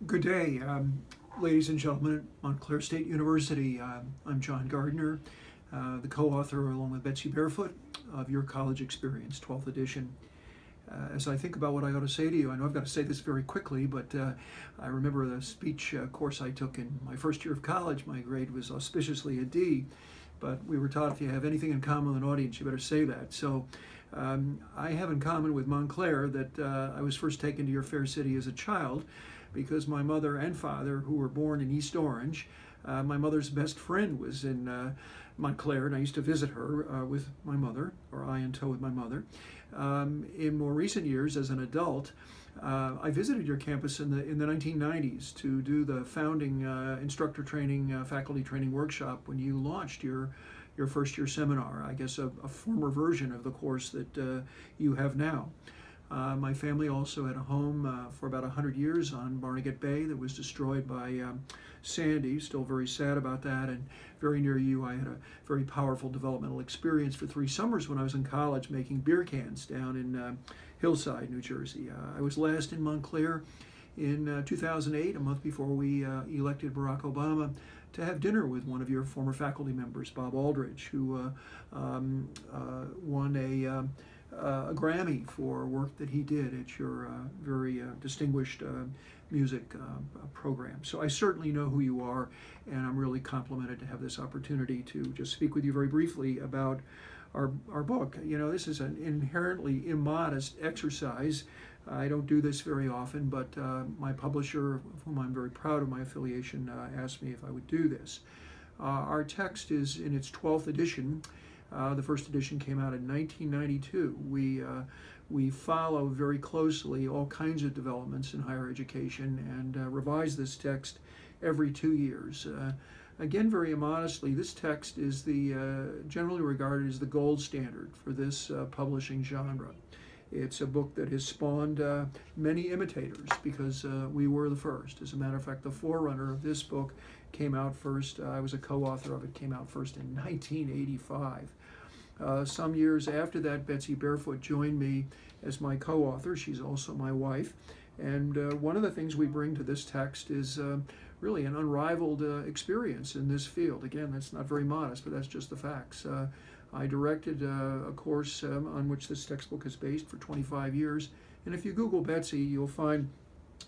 Good day, ladies and gentlemen at Montclair State University. I'm John Gardner, the co-author, along with Betsy Barefoot, of Your College Experience, 12th edition. As I think about what I ought to say to you, I know I've got to say this very quickly, but I remember the speech course I took in my first year of college. My grade was auspiciously a D, but we were taught if you have anything in common with an audience, you better say that. So I have in common with Montclair that I was first taken to your fair city as a child, because my mother and father, who were born in East Orange, my mother's best friend was in Montclair, and I used to visit her with my mother, or I in tow with my mother. In more recent years, as an adult, I visited your campus in the 1990s to do the founding instructor training, faculty training workshop when you launched your first year seminar, I guess a former version of the course that you have now. My family also had a home for about 100 years on Barnegat Bay that was destroyed by Sandy. Still very sad about that. And very near you, I had a very powerful developmental experience for 3 summers when I was in college making beer cans down in Hillside, New Jersey. I was last in Montclair in 2008, a month before we elected Barack Obama, to have dinner with one of your former faculty members, Bob Aldridge, who won a Grammy for work that he did at your very distinguished music program. So I certainly know who you are, and I'm really complimented to have this opportunity to just speak with you very briefly about our book. You know, this is an inherently immodest exercise. I don't do this very often, but my publisher, of whom I'm very proud of my affiliation, asked me if I would do this. Our text is in its 12th edition. The first edition came out in 1992. We follow very closely all kinds of developments in higher education and revise this text every 2 years. Again, very immodestly, this text is generally regarded as the gold standard for this publishing genre. It's a book that has spawned many imitators because we were the first. As a matter of fact, the forerunner of this book came out first. I was a co-author of it, came out first in 1985. Some years after that, Betsy Barefoot joined me as my co-author. She's also my wife. And one of the things we bring to this text is really an unrivaled experience in this field. Again, that's not very modest, but that's just the facts. I directed a course on which this textbook is based for 25 years. And if you Google Betsy, you'll find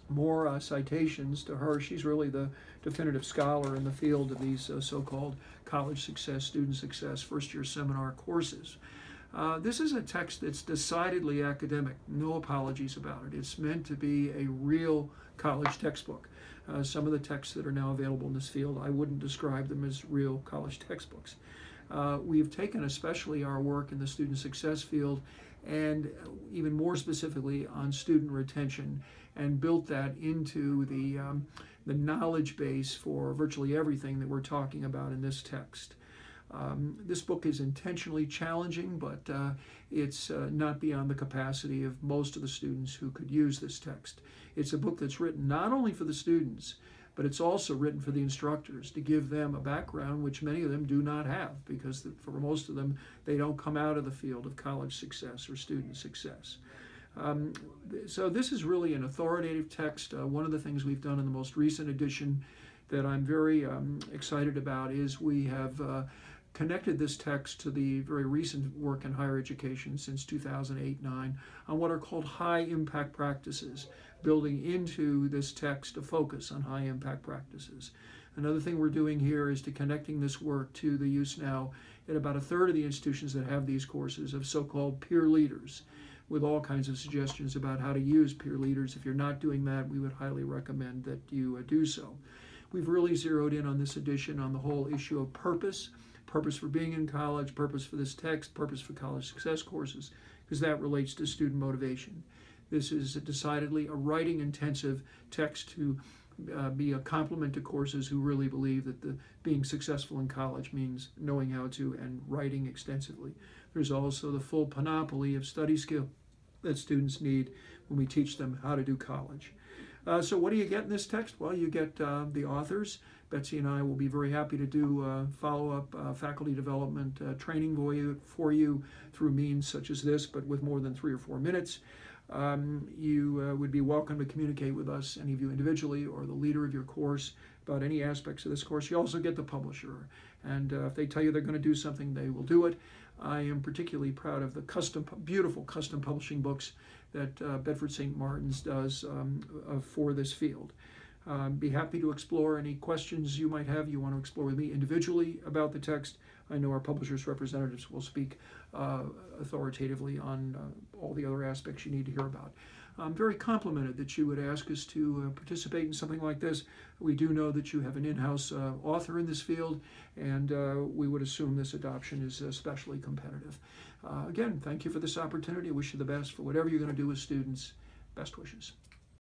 more citations to her. She's really the definitive scholar in the field of these so-called college success, student success, first-year seminar courses. This is a text that's decidedly academic, no apologies about it. It's meant to be a real college textbook. Some of the texts that are now available in this field, I wouldn't describe them as real college textbooks. We've taken especially our work in the student success field and even more specifically on student retention and built that into the knowledge base for virtually everything that we're talking about in this text. This book is intentionally challenging, but it's not beyond the capacity of most of the students who could use this text. It's a book that's written not only for the students, but it's also written for the instructors to give them a background which many of them do not have, because for most of them, they don't come out of the field of college success or student success. So this is really an authoritative text. One of the things we've done in the most recent edition that I'm very excited about is we have connected this text to the very recent work in higher education since 2008-9 on what are called high impact practices, building into this text a focus on high impact practices. Another thing we're doing here is to connecting this work to the use now at about 1/3 of the institutions that have these courses of so-called peer leaders, with all kinds of suggestions about how to use peer leaders. If you're not doing that, we would highly recommend that you do so. We've really zeroed in on this edition on the whole issue of purpose for being in college, purpose for this text, purpose for college success courses, because that relates to student motivation. This is decidedly a writing-intensive text to be a complement to courses who really believe that being successful in college means knowing how to and writing extensively. There's also the full panoply of study skill that students need when we teach them how to do college. So what do you get in this text? Well, you get the authors. Betsy and I will be very happy to do follow-up faculty development training for you through means such as this, but with more than 3 or 4 minutes. you would be welcome to communicate with us, any of you individually or the leader of your course, about any aspects of this course. You also get the publisher, and if they tell you they're going to do something, they will do it. I am particularly proud of the beautiful custom publishing books that Bedford St. Martin's does for this field. Be happy to explore any questions you might have, you want to explore with me individually about the text. I know our publishers' representatives will speak authoritatively on all the other aspects you need to hear about. I'm very complimented that you would ask us to participate in something like this. We do know that you have an in-house author in this field, and we would assume this adoption is especially competitive. Again, thank you for this opportunity. I wish you the best for whatever you're going to do with students. Best wishes.